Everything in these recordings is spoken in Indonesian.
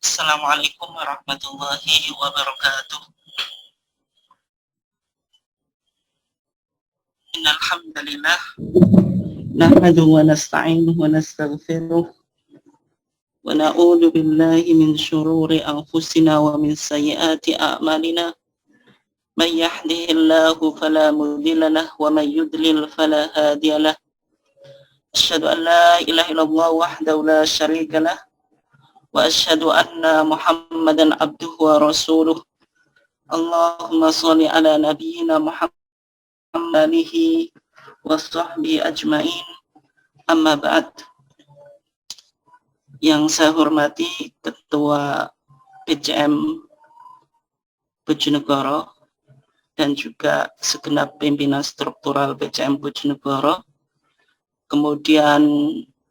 Assalamualaikum warahmatullahi wabarakatuh. Innal hamdalillah nahmaduhu wa nasta'inuhu wa nastaghfiruh wa na'udzu billahi min syururi anfusina wa min sayyiati a'malina. May yahdihillahu fala mudilla lahu wa may yudlil fala hadiya lahu. Asyhadu an la ilaha illallah wahdahu la syarika lah wa asyhadu anna Muhammadan abduhu wa rasuluh. Allahumma shalli ala nabiyyina Muhammad alihi wa sahbihi ajmain. Amma ba'd. Yang saya hormati Ketua PCM Bojonegoro dan juga segenap pimpinan struktural PCM Bojonegoro, kemudian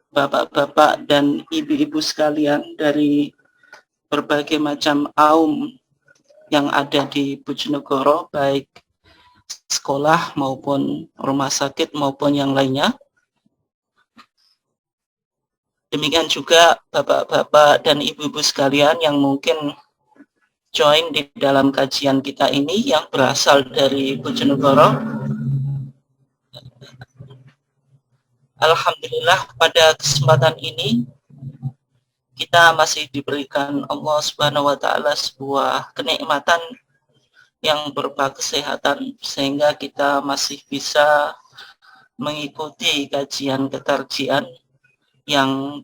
bapak-bapak dan ibu-ibu sekalian dari berbagai macam aum yang ada di Bojonegoro, baik sekolah maupun rumah sakit maupun yang lainnya. Demikian juga bapak-bapak dan ibu-ibu sekalian yang mungkin join di dalam kajian kita ini yang berasal dari Bojonegoro. Alhamdulillah pada kesempatan ini kita masih diberikan Allah Subhanahu wa taala sebuah kenikmatan yang berupa kesehatan sehingga kita masih bisa mengikuti kajian ketarjian yang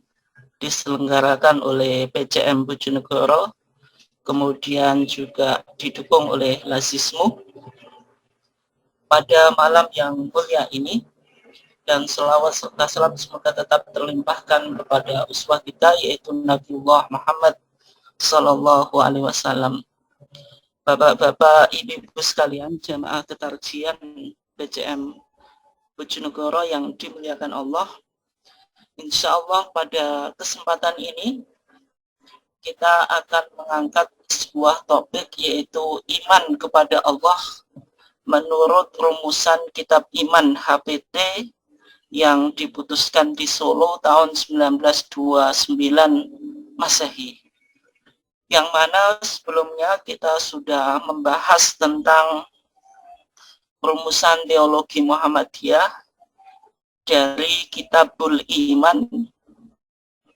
diselenggarakan oleh PCM Bojonegoro, kemudian juga didukung oleh Lazismu pada malam yang mulia ini. Dan selawat serta salam semoga tetap terlimpahkan kepada uswah kita, yaitu Nabiullah Muhammad Sallallahu Alaihi Wasallam. Bapak-bapak, ibu-ibu sekalian, jamaah ketarjian PCM Bojonegoro yang dimuliakan Allah, insya Allah pada kesempatan ini kita akan mengangkat sebuah topik, yaitu iman kepada Allah menurut rumusan kitab iman HPT yang diputuskan di Solo tahun 1929 Masehi. Yang mana sebelumnya kita sudah membahas tentang rumusan teologi Muhammadiyah dari Kitabul Iman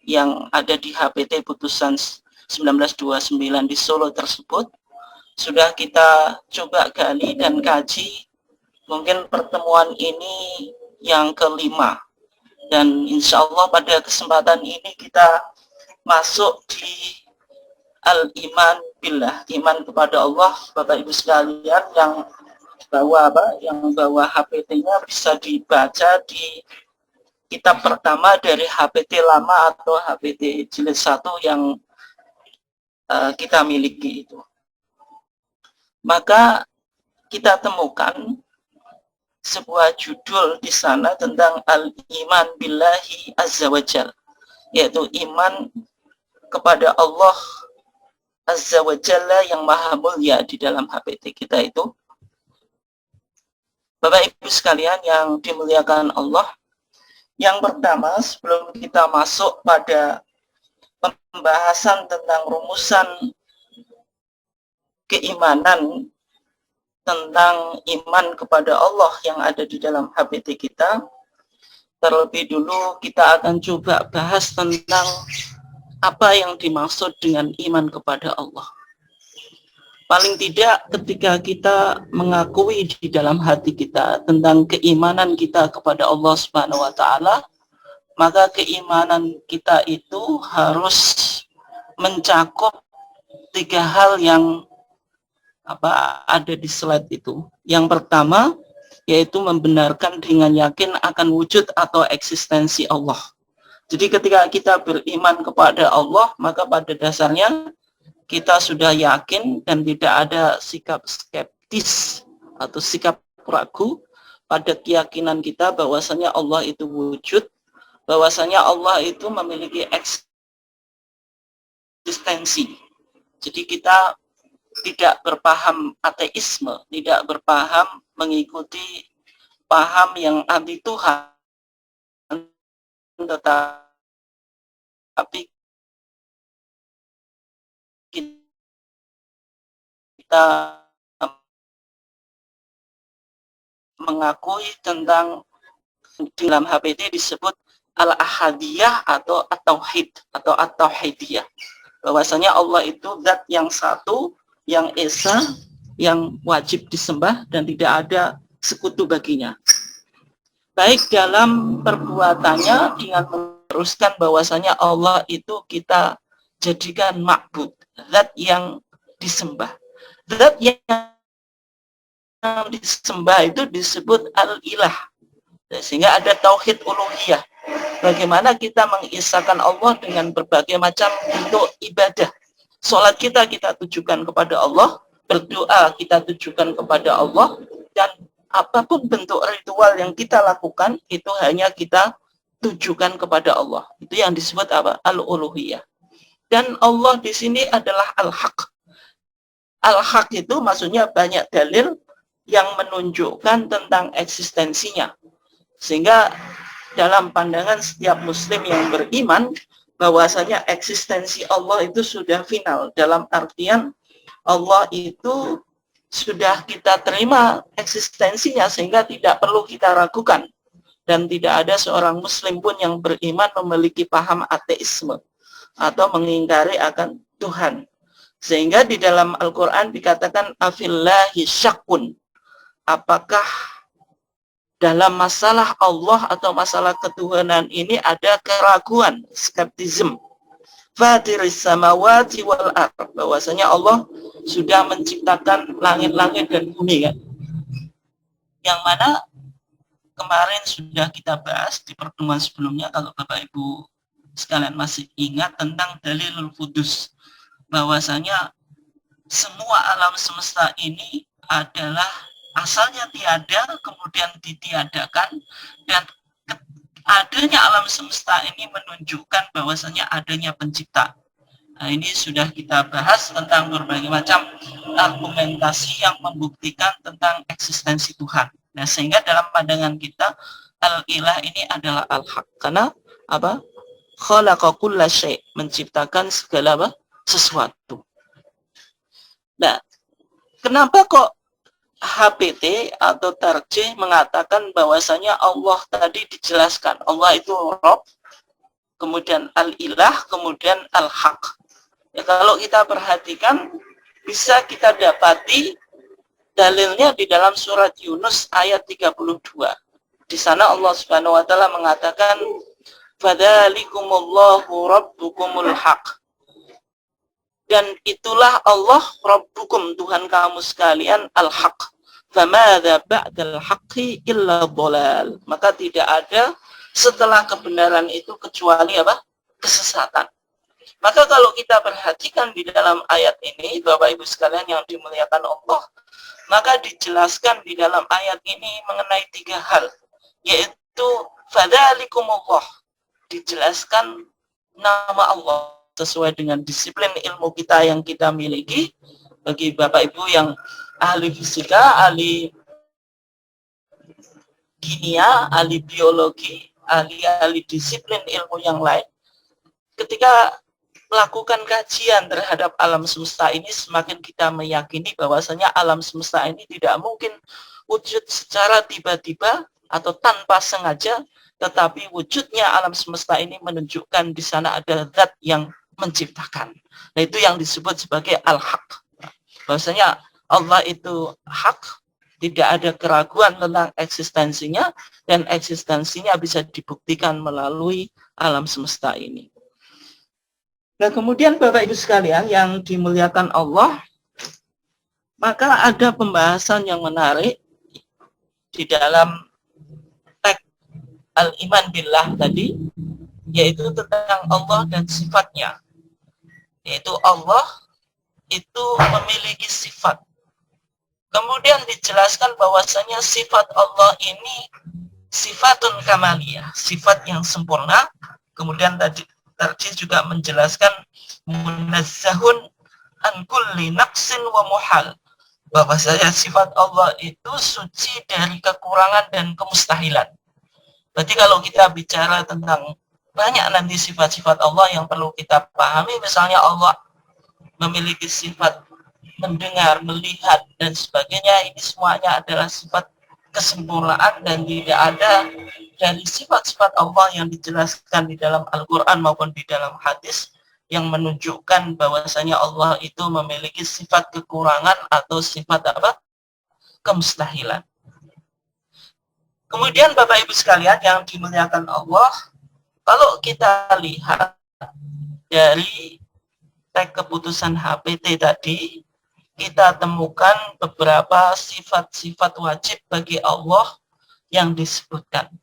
yang ada di HPT putusan 1929 di Solo tersebut. Sudah kita coba gali dan kaji, mungkin pertemuan ini yang kelima, dan insya Allah pada kesempatan ini kita masuk di al-iman billah, iman kepada Allah. Bapak Ibu sekalian yang bawa HPT-nya bisa dibaca di kitab pertama dari HPT lama atau HPT jilid 1 yang kita miliki itu. Maka kita temukan sebuah judul di sana tentang al-iman billahi azza wajal, yaitu iman kepada Allah azza wajalla yang maha mulia di dalam HPT kita itu. Bapak Ibu sekalian yang dimuliakan Allah, yang pertama sebelum kita masuk pada pembahasan tentang rumusan keimanan tentang iman kepada Allah yang ada di dalam HPT kita, terlebih dulu kita akan coba bahas tentang apa yang dimaksud dengan iman kepada Allah. Paling tidak ketika kita mengakui di dalam hati kita tentang keimanan kita kepada Allah Subhanahu wa taala, maka keimanan kita itu harus mencakup tiga hal yang ada di slide itu. Yang pertama yaitu membenarkan dengan yakin akan wujud atau eksistensi Allah. Jadi ketika kita beriman kepada Allah, maka pada dasarnya kita sudah yakin dan tidak ada sikap skeptis atau sikap ragu pada keyakinan kita bahwasanya Allah itu wujud, bahwasanya Allah itu memiliki eksistensi. Jadi kita tidak berpaham ateisme, tidak berpaham mengikuti paham yang anti Tuhan, tetapi kita mengakui tentang dalam HPT disebut al-ahadiyah atau at-tauhid atau at-tauhidiyah. Bahwasanya Allah itu zat yang satu, yang esa, yang wajib disembah dan tidak ada sekutu baginya. Baik dalam perbuatannya dengan meneruskan bahwasanya Allah itu kita jadikan ma'bud, zat yang disembah. Zat yang disembah itu disebut al-ilah. Sehingga ada tauhid uluhiyah. Bagaimana kita mengisahkan Allah dengan berbagai macam bentuk ibadah. Salat kita tujukan kepada Allah, berdoa kita tujukan kepada Allah, dan apapun bentuk ritual yang kita lakukan itu hanya kita tujukan kepada Allah. Itu yang disebut apa? Al-uluhiyah. Dan Allah di sini adalah al-haq. Al-haq itu maksudnya banyak dalil yang menunjukkan tentang eksistensinya. Sehingga dalam pandangan setiap muslim yang beriman, bahwasanya eksistensi Allah itu sudah final. Dalam artian Allah itu sudah kita terima eksistensinya sehingga tidak perlu kita ragukan. Dan tidak ada seorang muslim pun yang beriman memiliki paham ateisme atau mengingkari akan Tuhan. Sehingga di dalam Al-Quran dikatakan afillahi syakkun. Apakah dalam masalah Allah atau masalah ketuhanan ini ada keraguan, skeptisme. Fatiris samawati wal ardh, bahwasanya Allah sudah menciptakan langit-langit dan bumi kan. Yang mana kemarin sudah kita bahas di pertemuan sebelumnya, kalau Bapak Ibu sekalian masih ingat tentang dalilul qudus, bahwasanya semua alam semesta ini adalah asalnya tiada, kemudian ditiadakan, dan adanya alam semesta ini menunjukkan bahwasanya adanya pencipta. Nah, ini sudah kita bahas tentang berbagai macam argumentasi yang membuktikan tentang eksistensi Tuhan. Nah, sehingga dalam pandangan kita al-ilah ini adalah al-haq. Karena apa? Khalaqa kulla syai', menciptakan segala apa? Sesuatu. Nah, kenapa kok HPT atau Tarjih mengatakan bahwasanya Allah tadi dijelaskan, Allah itu Rabb, kemudian Al-Ilah, kemudian Al-Haq. Ya, kalau kita perhatikan, bisa kita dapati dalilnya di dalam surat Yunus ayat 32. Di sana Allah Subhanahu wa taala mengatakan, "Fadzalikumullahu rabbukumul haq." Dan itulah Allah Rabbukum, Tuhan kamu sekalian, al-haq. Famadza ba'dal haqqi illa dhalal. Maka tidak ada setelah kebenaran itu kecuali apa? Kesesatan. Maka kalau kita perhatikan di dalam ayat ini, Bapak Ibu sekalian yang dimuliakan Allah, maka dijelaskan di dalam ayat ini mengenai 3 hal, yaitu fadzalikumullah, dijelaskan nama Allah sesuai dengan disiplin ilmu kita yang kita miliki. Bagi Bapak Ibu yang ahli fisika, ahli kimia, ahli biologi, ahli disiplin ilmu yang lain, ketika melakukan kajian terhadap alam semesta ini, semakin kita meyakini bahwasanya alam semesta ini tidak mungkin wujud secara tiba-tiba atau tanpa sengaja, tetapi wujudnya alam semesta ini menunjukkan di sana ada zat yang menciptakan. Nah, itu yang disebut sebagai al-haq. Bahwasanya Allah itu hak, tidak ada keraguan tentang eksistensinya, dan eksistensinya bisa dibuktikan melalui alam semesta ini. Nah, kemudian Bapak Ibu sekalian yang dimuliakan Allah, maka ada pembahasan yang menarik di dalam teks al-iman billah tadi, yaitu tentang Allah dan sifatnya. Yaitu Allah itu memiliki sifat. Kemudian dijelaskan bahwasanya sifat Allah ini sifatun kamaliyah, sifat yang sempurna. Kemudian tadi Tarjih juga menjelaskan munazzahun an kulli naqsin wa muhal, bahwasanya sifat Allah itu suci dari kekurangan dan kemustahilan. Berarti kalau kita bicara tentang banyak nanti sifat-sifat Allah yang perlu kita pahami, misalnya Allah memiliki sifat mendengar, melihat, dan sebagainya. Ini semuanya adalah sifat kesempurnaan dan tidak ada dari sifat-sifat Allah yang dijelaskan di dalam Al-Quran maupun di dalam hadis yang menunjukkan bahwasanya Allah itu memiliki sifat kekurangan atau sifat apa? Kemustahilan. Kemudian Bapak Ibu sekalian yang dimuliakan Allah, kalau kita lihat dari teks keputusan HPT tadi, kita temukan beberapa sifat-sifat wajib bagi Allah yang disebutkan.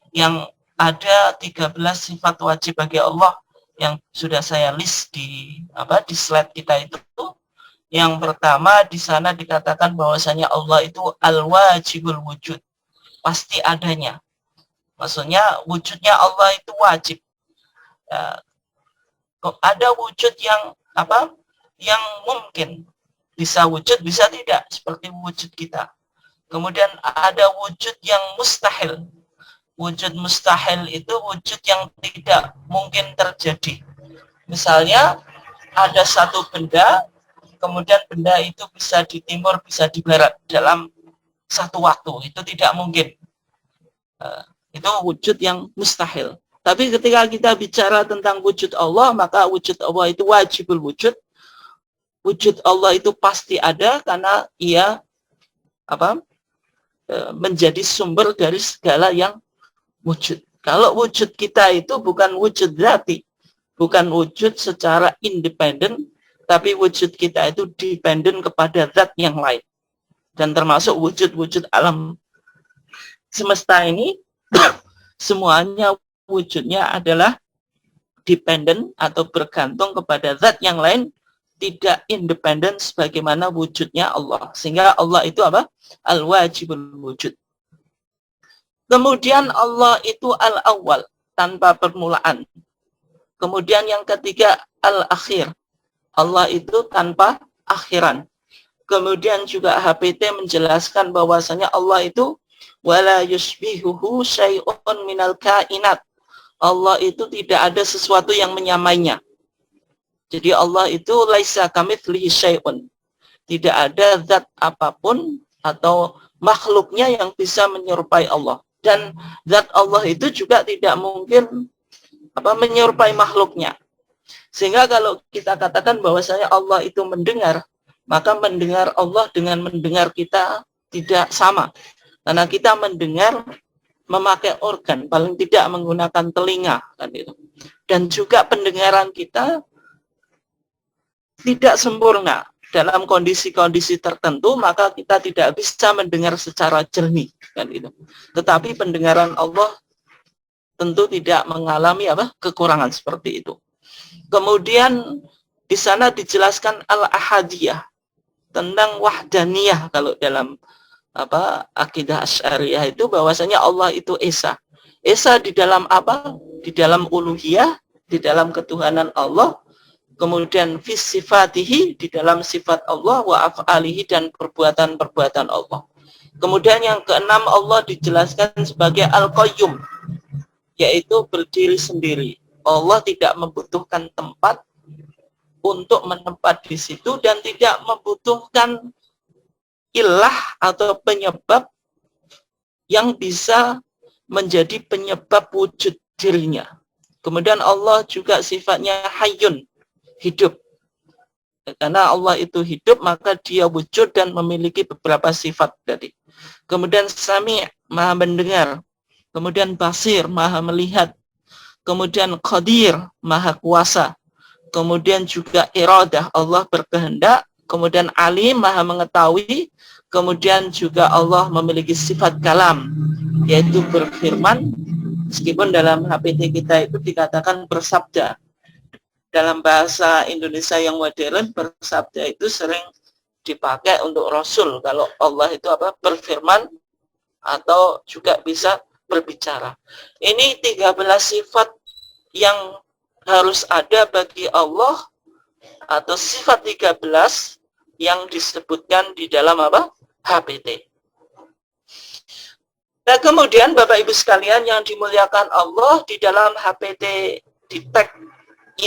Yang ada 13 sifat wajib bagi Allah yang sudah saya list di slide kita itu. Yang pertama di sana dikatakan bahwasanya Allah itu al-wajibul wujud, pasti adanya. Maksudnya wujudnya Allah itu wajib. Ada wujud yang yang mungkin bisa wujud, bisa tidak, seperti wujud kita. Kemudian ada wujud yang mustahil. Wujud mustahil itu wujud yang tidak mungkin terjadi. Misalnya ada satu benda, kemudian benda itu bisa di timur, bisa di barat dalam satu waktu. Itu tidak mungkin. Itu wujud yang mustahil. Tapi ketika kita bicara tentang wujud Allah, maka wujud Allah itu wajibul wujud. Wujud Allah itu pasti ada karena ia menjadi sumber dari segala yang wujud. Kalau wujud kita itu bukan wujud dzati, bukan wujud secara independen, tapi wujud kita itu dependen kepada zat yang lain. Dan termasuk wujud-wujud alam semesta ini, semuanya wujudnya adalah dependen atau bergantung kepada zat yang lain, tidak independen sebagaimana wujudnya Allah. Sehingga Allah itu al-wajibul wujud. Kemudian Allah itu al-awwal, tanpa permulaan. Kemudian yang ketiga al-akhir, Allah itu tanpa akhiran. Kemudian juga HPT menjelaskan bahwasanya Allah itu wala yusbihuhu syai'un minal kainat. Allah itu tidak ada sesuatu yang menyamainya. Jadi Allah itu laisa kamitslihi syai'un. Tidak ada zat apapun atau makhluknya yang bisa menyerupai Allah. Dan zat Allah itu juga tidak mungkin menyerupai makhluknya. Sehingga kalau kita katakan bahwasanya Allah itu mendengar, maka mendengar Allah dengan mendengar kita tidak sama. Karena kita mendengar memakai organ, paling tidak menggunakan telinga, kan itu. Dan juga pendengaran kita tidak sempurna. Dalam kondisi-kondisi tertentu, maka kita tidak bisa mendengar secara jernih, kan itu. Tetapi pendengaran Allah tentu tidak mengalami kekurangan seperti itu. Kemudian di sana dijelaskan al-ahadiyah, tentang wahdaniyah. Kalau dalam akidah Asy'ariyah itu bahwasanya Allah itu esa. Esa di dalam Di dalam uluhiyah, di dalam ketuhanan Allah. Kemudian fis sifatihi, di dalam sifat Allah, wa af'alihi, dan perbuatan-perbuatan Allah. Kemudian yang keenam, Allah dijelaskan sebagai al-qayyum, yaitu berdiri sendiri. Allah tidak membutuhkan tempat untuk menempat di situ dan tidak membutuhkan ilah atau penyebab yang bisa menjadi penyebab wujud dirinya. Kemudian Allah juga sifatnya hayyun, hidup. Karena Allah itu hidup, maka dia wujud dan memiliki beberapa sifat tadi. Kemudian sami', maha mendengar. Kemudian basir, maha melihat. Kemudian qadir, maha kuasa. Kemudian juga iradah, Allah berkehendak. Kemudian alim, maha mengetahui. Kemudian juga Allah memiliki sifat kalam, yaitu berfirman. Meskipun dalam HPT kita itu dikatakan bersabda. Dalam bahasa Indonesia yang modern, bersabda itu sering dipakai untuk Rasul. Kalau Allah itu berfirman atau juga bisa berbicara. Ini 13 sifat yang harus ada bagi Allah, atau sifat 13 yang disebutkan di dalam HPT. Nah, kemudian Bapak Ibu sekalian yang dimuliakan Allah, di dalam HPT di teks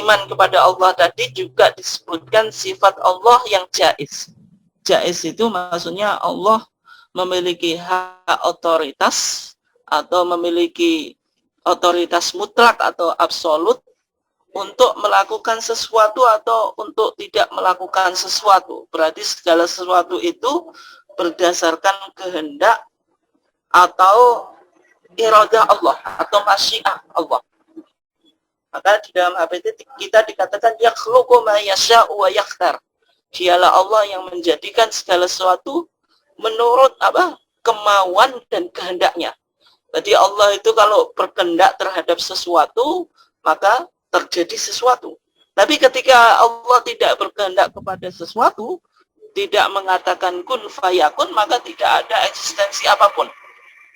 iman kepada Allah tadi juga disebutkan sifat Allah yang jaiz. Jaiz itu maksudnya Allah memiliki hak otoritas atau memiliki otoritas mutlak atau absolut untuk melakukan sesuatu atau untuk tidak melakukan sesuatu. Berarti segala sesuatu itu berdasarkan kehendak atau iradah Allah atau masyiah Allah. Maka di dalam HPT kita dikatakan yakhluqu ma yasha'u wa yakhtar. Dialah Allah yang menjadikan segala sesuatu menurut kemauan dan kehendaknya. Jadi Allah itu kalau berkehendak terhadap sesuatu, maka terjadi sesuatu. Tapi ketika Allah tidak berkehendak kepada sesuatu, tidak mengatakan kun fayakun, maka tidak ada eksistensi apapun.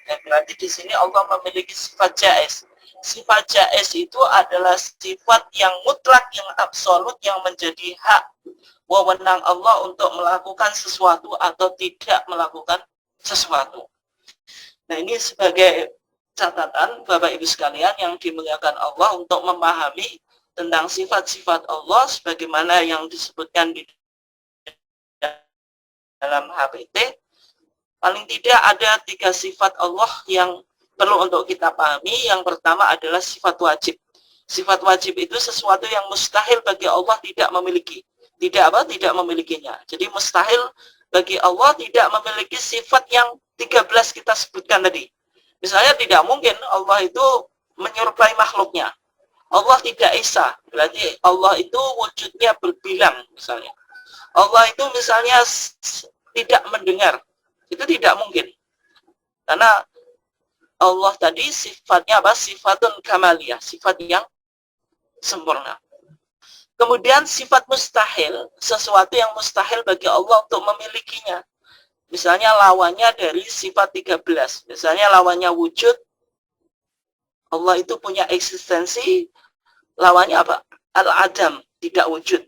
Berarti di sini Allah memiliki sifat jaiz. Sifat jaiz itu adalah sifat yang mutlak, yang absolut, yang menjadi hak wewenang Allah untuk melakukan sesuatu atau tidak melakukan sesuatu. Nah, ini sebagai catatan Bapak Ibu sekalian yang dimuliakan Allah untuk memahami tentang sifat-sifat Allah sebagaimana yang disebutkan di dalam HPT. Paling tidak ada 3 sifat Allah yang perlu untuk kita pahami. Yang pertama adalah sifat wajib. Sifat wajib itu sesuatu yang mustahil bagi Allah tidak memiliki. Tidak memilikinya. Jadi mustahil bagi Allah tidak memiliki sifat yang 13 kita sebutkan tadi. Misalnya tidak mungkin Allah itu menyerupai makhluknya. Allah tidak esa, berarti Allah itu wujudnya berbilang misalnya. Allah itu misalnya tidak mendengar, itu tidak mungkin. Karena Allah tadi sifatnya sifatun kamaliyah, sifat yang sempurna. Kemudian sifat mustahil, sesuatu yang mustahil bagi Allah untuk memilikinya. Misalnya lawannya dari sifat 13. Misalnya lawannya wujud. Allah itu punya eksistensi. Lawannya Al-Adam, tidak wujud.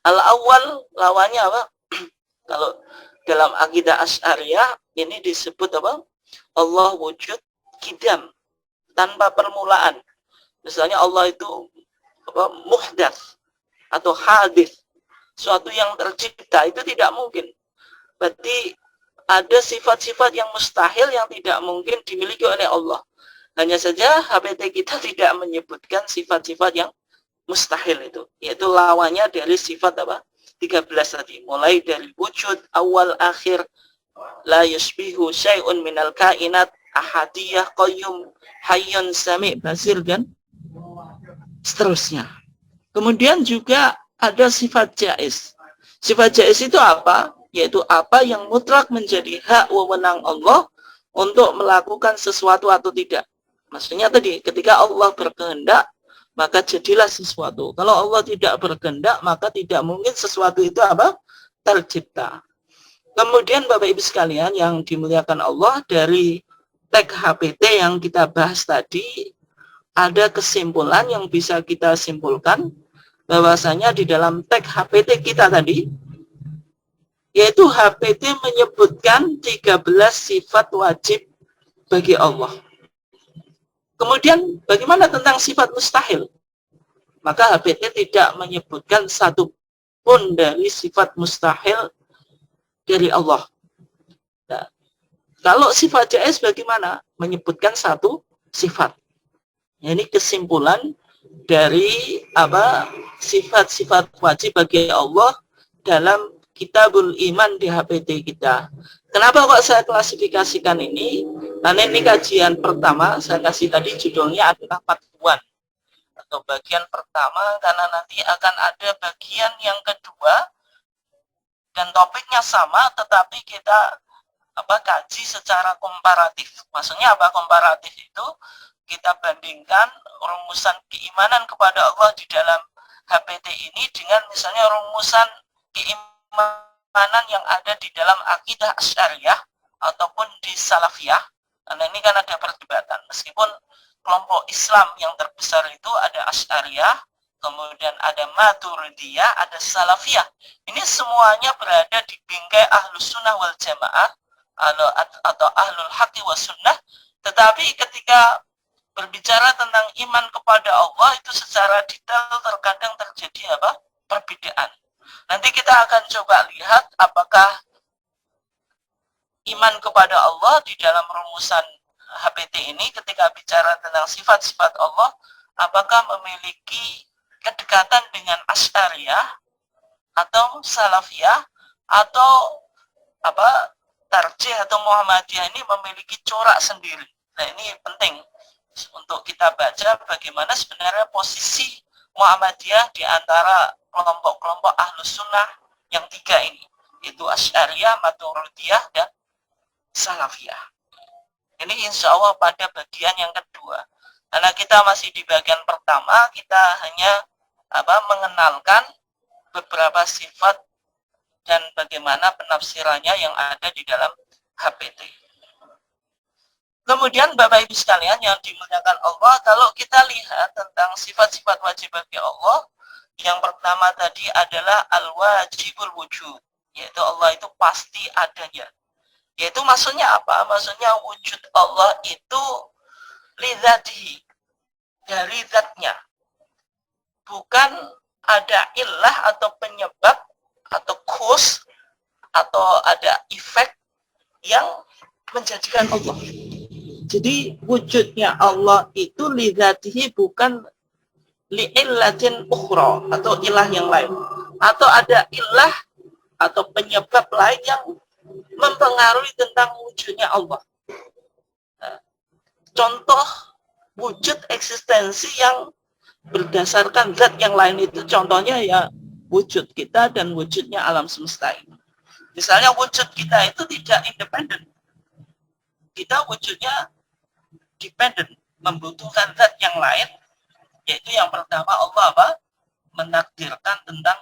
Al-Awwal, lawannya Kalau dalam akidah Asy'ariyah, ini disebut Allah wujud qidam, tanpa permulaan. Misalnya Allah itu muhdats atau hadits, suatu yang tercipta, itu tidak mungkin. Berarti ada sifat-sifat yang mustahil yang tidak mungkin dimiliki oleh Allah. Hanya saja HPT kita tidak menyebutkan sifat-sifat yang mustahil itu. Yaitu lawannya dari sifat 13 tadi. Mulai dari wujud, awal, akhir, la yusbihu syai'un minal kainat, ahadiyah, qayyum, hayyun, sami', basir, dan seterusnya. Kemudian juga ada sifat jaiz. Sifat jaiz itu apa? Yaitu apa yang mutlak menjadi hak wewenang Allah untuk melakukan sesuatu atau tidak. Maksudnya tadi, ketika Allah berkehendak, maka jadilah sesuatu. Kalau Allah tidak berkehendak, maka tidak mungkin sesuatu itu tercipta. Kemudian Bapak Ibu sekalian yang dimuliakan Allah, dari teks HPT yang kita bahas tadi, ada kesimpulan yang bisa kita simpulkan, bahwasanya di dalam teks HPT kita tadi, yaitu HPT menyebutkan 13 sifat wajib bagi Allah. Kemudian bagaimana tentang sifat mustahil? Maka HPT tidak menyebutkan satu pun dari sifat mustahil dari Allah. Nah, kalau sifat jaiz bagaimana? Menyebutkan satu sifat. Ini kesimpulan dari sifat-sifat wajib bagi Allah dalam Kitabul Iman di HPT kita. Kenapa kok saya klasifikasikan ini? Karena ini kajian pertama, saya kasih tadi judulnya adalah Patuan atau bagian pertama, karena nanti akan ada bagian yang kedua dan topiknya sama, tetapi kita kaji secara komparatif. Maksudnya komparatif itu? Kita bandingkan rumusan keimanan kepada Allah di dalam HPT ini dengan misalnya rumusan keimanan yang ada di dalam akidah Asy'ariyah ataupun di Salafiyah. Karena ini kan ada perdebatan. Meskipun kelompok Islam yang terbesar itu ada Asy'ariyah, kemudian ada Maturidiyah, ada Salafiyah. Ini semuanya berada di bingkai Ahlus Sunnah wal Jamaah atau Ahlul Haqqi was Sunnah. Tetapi ketika berbicara tentang iman kepada Allah itu secara detail terkadang terjadi perbedaan. Nanti kita akan coba lihat apakah iman kepada Allah di dalam rumusan HPT ini ketika bicara tentang sifat-sifat Allah, apakah memiliki kedekatan dengan Asy'ariyah atau Salafiyah atau Tarjih atau Muhammadiyah ini memiliki corak sendiri. Nah, ini penting untuk kita baca bagaimana sebenarnya posisi Muhammadiyah di antara kelompok-kelompok Ahlus Sunnah yang tiga ini, yaitu Asy'ariyah, Maturidiyah, dan Salafiyah. Ini insya Allah pada bagian yang kedua. Karena kita masih di bagian pertama, kita hanya mengenalkan beberapa sifat dan bagaimana penafsirannya yang ada di dalam HPT. Kemudian Bapak Ibu sekalian yang dimuliakan Allah, kalau kita lihat tentang sifat-sifat wajib bagi Allah, yang pertama tadi adalah al-wajibul wujud, yaitu Allah itu pasti adanya. Yaitu maksudnya apa? Maksudnya wujud Allah itu lidzatihi, dari zatnya. Bukan ada illah atau penyebab atau cause atau ada efek yang menjadikan Allah. Jadi wujudnya Allah itu lidzatihi, bukan li'illatin ukhra atau ilah yang lain, atau ada ilah atau penyebab lain yang mempengaruhi tentang wujudnya Allah. Nah, contoh wujud eksistensi yang berdasarkan zat yang lain itu contohnya ya wujud kita dan wujudnya alam semesta ini. Misalnya wujud kita itu tidak independen. Kita wujudnya dependent, membutuhkan zat yang lain, yaitu yang pertama Allah menakdirkan tentang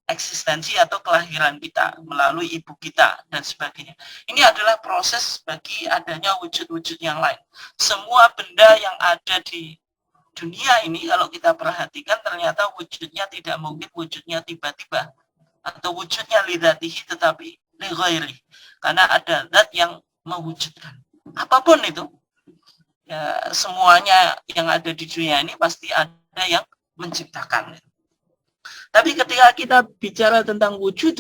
eksistensi atau kelahiran kita melalui ibu kita dan sebagainya. Ini adalah proses bagi adanya wujud-wujud yang lain. Semua benda yang ada di dunia ini kalau kita perhatikan ternyata wujudnya tidak mungkin wujudnya tiba-tiba atau wujudnya lidzatihi tetapi li ghairi, karena ada zat yang mewujudkan. Apapun itu, ya, semuanya yang ada di dunia ini pasti ada yang menciptakan. Tapi ketika kita bicara tentang wujud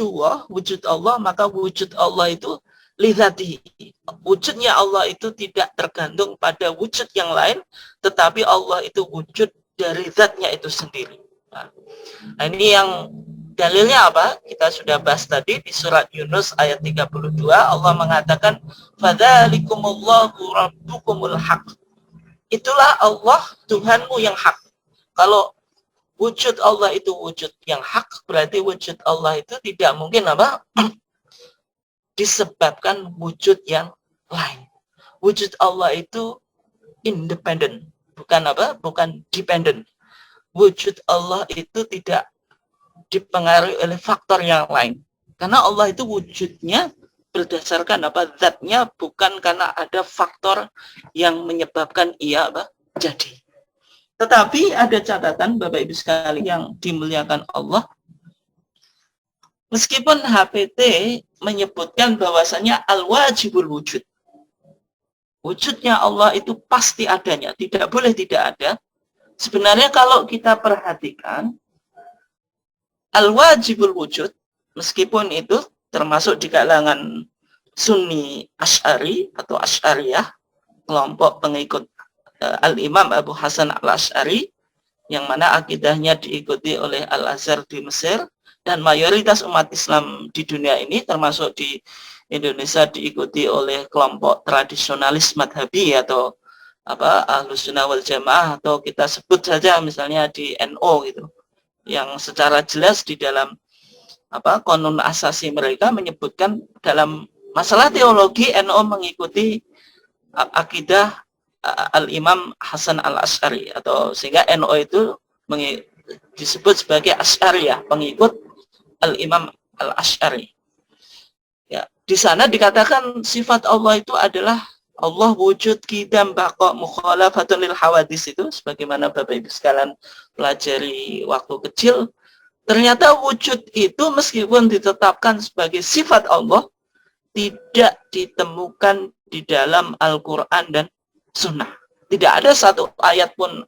Allah, maka wujud Allah itu lidzatihi. Wujudnya Allah itu tidak tergantung pada wujud yang lain, tetapi Allah itu wujud dari zatnya itu sendiri. Nah, ini yang dalilnya apa? Kita sudah bahas tadi di surat Yunus ayat 32, Allah mengatakan fadzalikumullahu rabbukumul haq. Itulah Allah Tuhanmu yang hak. Kalau wujud Allah itu wujud yang hak, berarti wujud Allah itu tidak mungkin disebabkan wujud yang lain. Wujud Allah itu independen, bukan dependent. Wujud Allah itu tidak dipengaruhi oleh faktor yang lain. Karena Allah itu wujudnya berdasarkan zatnya, bukan karena ada faktor yang menyebabkan ia jadi. Tetapi ada catatan Bapak Ibu sekalian yang dimuliakan Allah. Meskipun HPT menyebutkan bahwasanya al-wajibul wujud. Wujudnya Allah itu pasti adanya, tidak boleh tidak ada. Sebenarnya kalau kita perhatikan al-wajibul wujud, meskipun itu termasuk di kalangan Sunni Asy'ari atau Asy'ariyah, kelompok pengikut Al-Imam Abu Hasan Al-Asy'ari, yang mana akidahnya diikuti oleh Al-Azhar di Mesir, dan mayoritas umat Islam di dunia ini, termasuk di Indonesia, diikuti oleh kelompok tradisionalis madhabi atau Ahlus Sunnah wal Jamaah, atau kita sebut saja misalnya di NO gitu, yang secara jelas di dalam konun asasi mereka menyebutkan dalam masalah teologi NO mengikuti akidah Al-Imam Hasan Al-Asy'ari, atau sehingga NO itu disebut sebagai Asy'ariyah, pengikut Al-Imam Al-Asy'ari. Ya, di sana dikatakan sifat Allah itu adalah Allah wujud qidam baqa mukhalafatun lil hawadis, itu sebagaimana Bapak Ibu sekalian pelajari waktu kecil. Ternyata wujud itu meskipun ditetapkan sebagai sifat Allah, tidak ditemukan di dalam Al-Quran dan Sunnah. Tidak ada satu ayat pun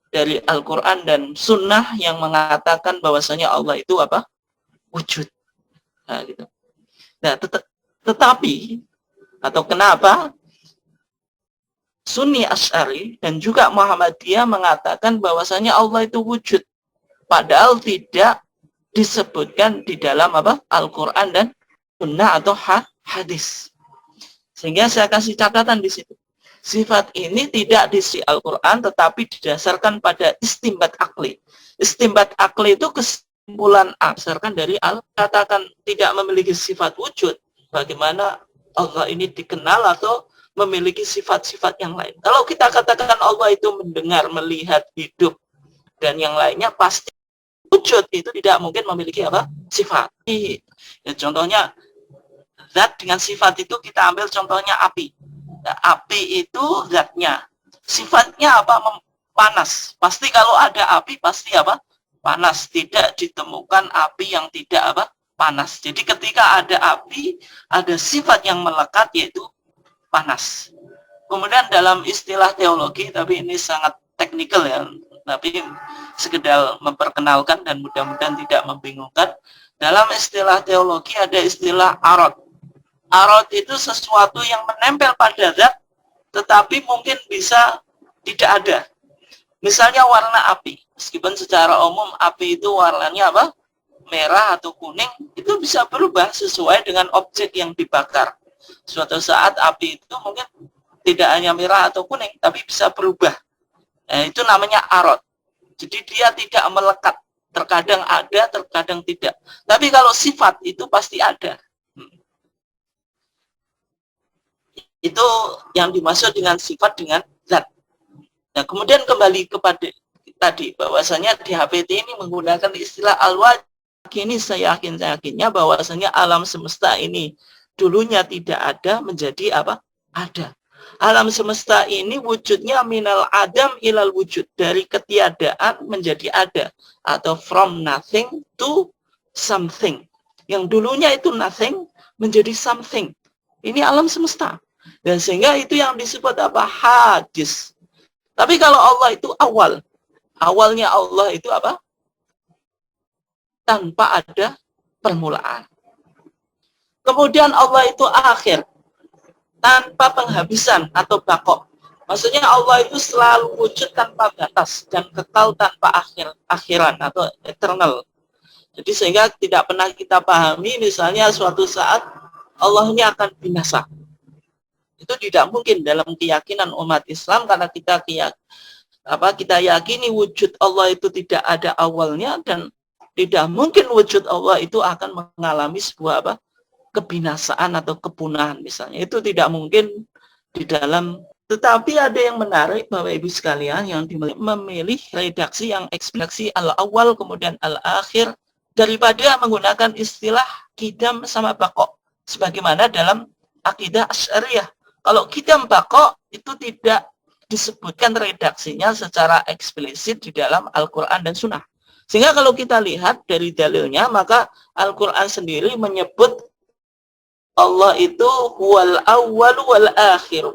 dari Al-Quran dan Sunnah yang mengatakan bahwasanya Allah itu apa? Wujud. Nah, gitu. Nah, tetapi atau kenapa Sunni Asy'ari dan juga Muhammadiyah mengatakan bahwasanya Allah itu wujud, padahal tidak disebutkan di dalam apa? Al-Quran dan Sunnah atau hadis. Sehingga saya kasih catatan di situ. Sifat ini tidak di Al-Quran, tetapi didasarkan pada istimbat akli. Istimbat akli itu kesimpulan berdasarkan dari katakan tidak memiliki sifat wujud. Bagaimana Allah ini dikenal atau memiliki sifat-sifat yang lain. Kalau kita katakan Allah itu mendengar, melihat, hidup, dan yang lainnya, pasti wujud itu tidak mungkin memiliki apa? Sifat. Ya, contohnya, zat dengan sifat itu kita ambil contohnya api. Nah, api itu zatnya. Sifatnya apa? Panas. Pasti kalau ada api, pasti apa? Panas. Tidak ditemukan api yang tidak apa? Panas. Jadi ketika ada api, ada sifat yang melekat, yaitu panas. Kemudian dalam istilah teologi, tapi ini sangat teknikal ya, tapi sekedar memperkenalkan dan mudah-mudahan tidak membingungkan. Dalam istilah teologi ada istilah arad. Arad itu sesuatu yang menempel pada zat, tetapi mungkin bisa tidak ada. Misalnya warna api, meskipun secara umum api itu warnanya apa? Merah atau kuning, itu bisa berubah sesuai dengan objek yang dibakar. Suatu saat api itu mungkin tidak hanya merah atau kuning, tapi bisa berubah. Nah, itu namanya arad. Jadi dia tidak melekat. Terkadang ada, terkadang tidak. Tapi kalau sifat itu pasti ada. Itu yang dimaksud dengan sifat dengan zat. Nah, kemudian kembali kepada tadi, bahwasanya di HPT ini menggunakan istilah al-wajib. Ini saya yakinnya bahwasanya alam semesta ini dulunya tidak ada menjadi apa? Ada. Alam semesta ini wujudnya minal adam ilal wujud, dari ketiadaan menjadi ada, atau from nothing to something. Yang dulunya itu nothing menjadi something. Ini alam semesta. Dan sehingga itu yang disebut apa? Hadis. Tapi kalau Allah itu awal. Awalnya Allah itu apa? Tanpa ada permulaan. Kemudian Allah itu akhir, tanpa penghabisan atau bakok. Maksudnya Allah itu selalu wujud tanpa batas dan kekal tanpa akhiran atau eternal. Jadi sehingga tidak pernah kita pahami misalnya suatu saat Allah ini akan binasa. Itu tidak mungkin dalam keyakinan umat Islam, karena kita yakini wujud Allah itu tidak ada awalnya, dan tidak mungkin wujud Allah itu akan mengalami sebuah apa? Kebinasaan atau kepunahan misalnya. Itu tidak mungkin di dalam. Tetapi ada yang menarik, Bapak Ibu sekalian, yang memilih redaksi yang eksplisit al-awal kemudian al-akhir daripada menggunakan istilah kidam sama bakok sebagaimana dalam akidah Asy'ariyah. Kalau kidam bakok itu tidak disebutkan redaksinya secara eksplisit di dalam Al-Quran dan Sunnah. Sehingga kalau kita lihat dari dalilnya, maka Al-Quran sendiri menyebut Allah itu huwal awwal wal akhir.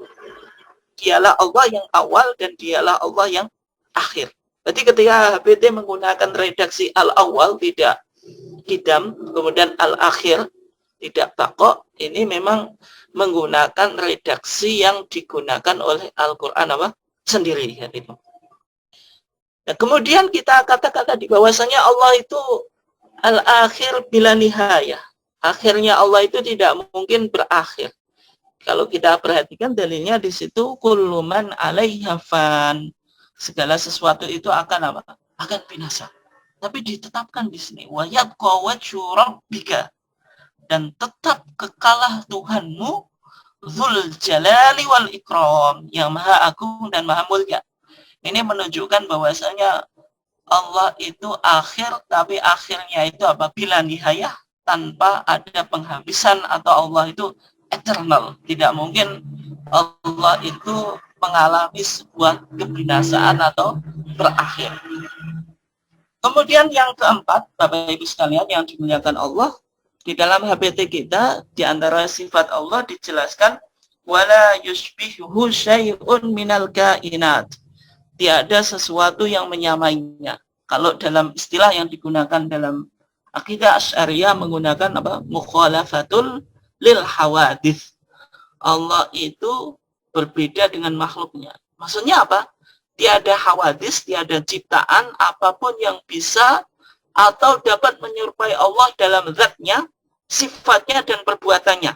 Dialah Allah yang awal dan dialah Allah yang akhir. Jadi ketika HBT menggunakan redaksi al-awwal tidak kidam, kemudian al-akhir tidak bakok, ini memang menggunakan redaksi yang digunakan oleh Al-Quran apa? Sendiri. Ya, itu. Nah, kemudian kita katakan tadi bahwasanya Allah itu al-akhir bila nihayah. Akhirnya Allah itu tidak mungkin berakhir. Kalau kita perhatikan dalilnya di situ, kullu man 'alaiha fan. Segala sesuatu itu akan apa? Akan binasa. Tapi ditetapkan di sini, wa yabqa wajhu rabbika. Dan tetap kekalah Tuhanmu, dzul jalali wal ikram, yang maha agung dan maha mulia. Ini menunjukkan bahwasanya Allah itu akhir, tapi akhirnya itu apabila nihayah, tanpa ada penghabisan, atau Allah itu eternal. Tidak mungkin Allah itu mengalami sebuah kebinasaan atau berakhir. Kemudian yang keempat, Bapak Ibu sekalian yang dimuliakan Allah, di dalam HBT kita, di antara sifat Allah dijelaskan wala yushbihu syai'un minal kainat. Tiada sesuatu yang menyamainya. Kalau dalam istilah yang digunakan dalam akidah Asy'ariyah menggunakan apa? Mukhalafatul lil hawadits. Allah itu berbeda dengan makhluknya. Maksudnya apa? Tiada hawadis, tiada ciptaan apapun yang bisa atau dapat menyerupai Allah dalam zatnya, sifatnya dan perbuatannya.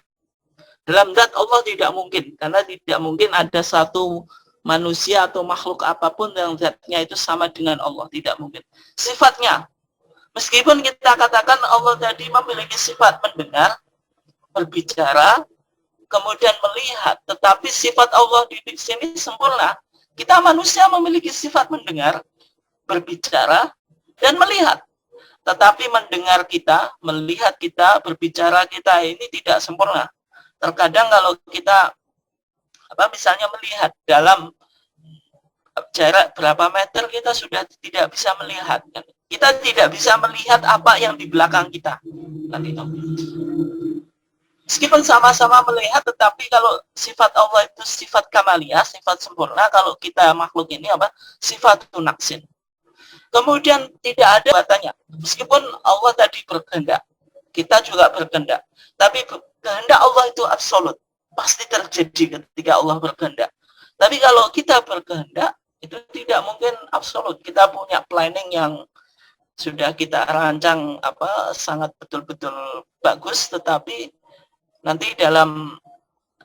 Dalam zat Allah tidak mungkin, karena tidak mungkin ada satu manusia atau makhluk apapun yang zatnya itu sama dengan Allah, tidak mungkin. Sifatnya, meskipun kita katakan Allah tadi memiliki sifat mendengar, berbicara, kemudian melihat, tetapi sifat Allah di sini sempurna. Kita manusia memiliki sifat mendengar, berbicara, dan melihat. Tetapi mendengar kita, melihat kita, berbicara kita ini tidak sempurna. Terkadang kalau kita misalnya melihat dalam jarak berapa meter, kita sudah tidak bisa melihat. Kita tidak bisa melihat apa yang di belakang kita. Meskipun sama-sama melihat, tetapi kalau sifat Allah itu sifat kamaliyah, sifat sempurna, kalau kita makhluk ini sifat naqsin. Kemudian tidak ada batanya. Meskipun Allah tadi berkehendak, kita juga berkehendak. Tapi kehendak Allah itu absolut, pasti terjadi ketika Allah berkehendak. Tapi kalau kita berkehendak, itu tidak mungkin absolut. Kita punya planning yang sudah kita rancang sangat betul-betul bagus, tetapi nanti dalam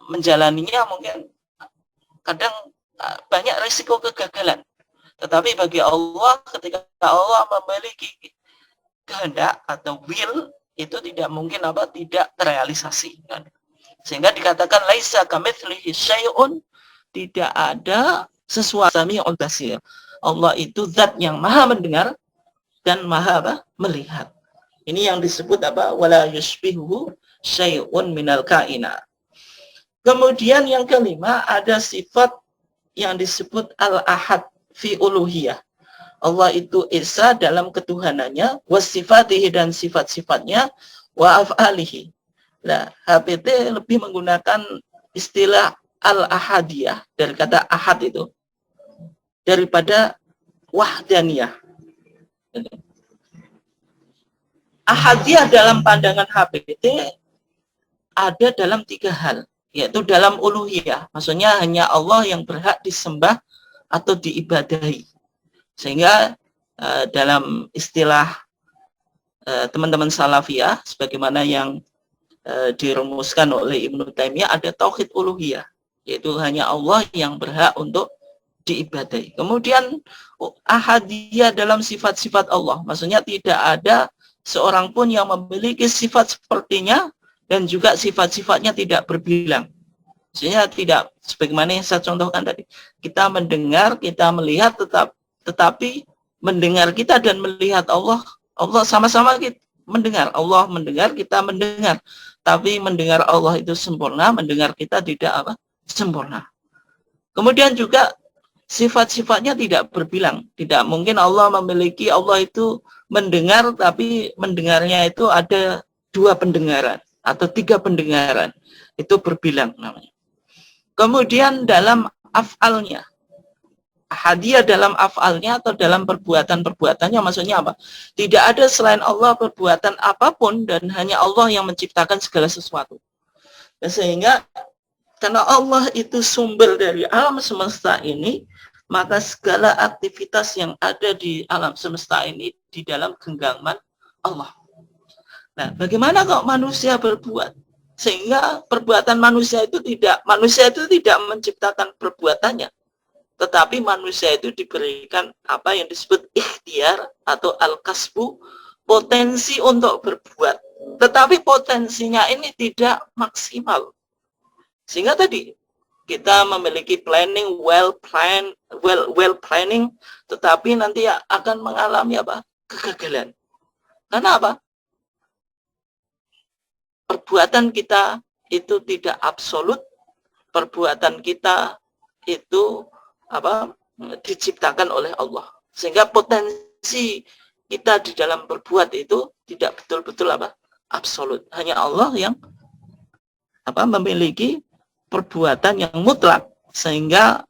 menjalaninya mungkin kadang banyak risiko kegagalan. Tetapi bagi Allah, ketika Allah memiliki kehendak atau will, itu tidak mungkin tidak terrealisasi. Sehingga dikatakan laisa kamitslihi syai'un, tidak ada sesuatu sami'un basir. Allah itu zat yang maha mendengar dan maha melihat. Ini yang disebut wala yushbihu syai'un minal kainat. Kemudian yang kelima, ada sifat yang disebut al-ahad fi uluhiyah. Allah itu esa dalam ketuhanannya, wasifatihi dan sifat-sifatnya, wa af'alihi. Nah, HPT lebih menggunakan istilah al-ahadiyah dari kata ahad itu daripada wahdaniyah. Ahadiyah dalam pandangan HPT ada dalam 3 hal, yaitu dalam uluhiyah, maksudnya hanya Allah yang berhak disembah atau diibadahi. Sehingga dalam istilah teman-teman salafiyah, sebagaimana yang dirumuskan oleh Ibnu Taimiyah, ada tauhid uluhiyah, yaitu hanya Allah yang berhak untuk diibadahi. Kemudian ahadiyah dalam sifat-sifat Allah, maksudnya tidak ada seorang pun yang memiliki sifat sepertinya dan juga sifat-sifatnya tidak berbilang. Maksudnya tidak, sebagaimana yang saya contohkan tadi, kita mendengar, kita melihat, tetapi mendengar kita dan melihat Allah sama-sama kita mendengar. Allah mendengar, kita mendengar. Tapi mendengar Allah itu sempurna, mendengar kita tidak sempurna. Kemudian juga sifat-sifatnya tidak berbilang. Tidak mungkin Allah itu mendengar, tapi mendengarnya itu ada 2 pendengaran atau 3 pendengaran. Itu berbilang namanya. Kemudian dalam af'alnya, hadiah dalam af'alnya atau dalam perbuatan-perbuatannya, maksudnya apa? Tidak ada selain Allah perbuatan apapun dan hanya Allah yang menciptakan segala sesuatu. Dan sehingga karena Allah itu sumber dari alam semesta ini, maka segala aktivitas yang ada di alam semesta ini di dalam genggaman Allah. Nah, bagaimana kalau manusia berbuat? Sehingga perbuatan manusia itu tidak menciptakan perbuatannya, tetapi manusia itu diberikan apa yang disebut ikhtiar atau al-kasbu, potensi untuk berbuat, tetapi potensinya ini tidak maksimal. Sehingga tadi kita memiliki planning, well planning, tetapi nanti akan mengalami kegagalan. Karena apa? Perbuatan kita itu tidak absolut, perbuatan kita itu diciptakan oleh Allah. Sehingga potensi kita di dalam berbuat itu tidak betul-betul absolut. Hanya Allah yang memiliki perbuatan yang mutlak, sehingga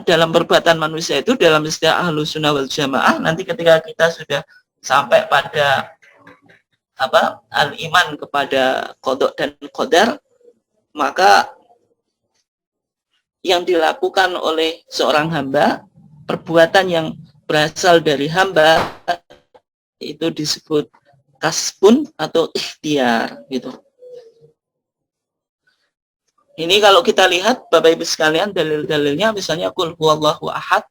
dalam perbuatan manusia itu dalam istilah Ahlus Sunnah wal Jamaah, nanti ketika kita sudah sampai pada al-iman kepada qada dan qadar, maka yang dilakukan oleh seorang hamba, perbuatan yang berasal dari hamba, itu disebut kasbun atau ikhtiar gitu. Ini kalau kita lihat Bapak Ibu sekalian, dalil-dalilnya misalnya qul huwallahu ahad,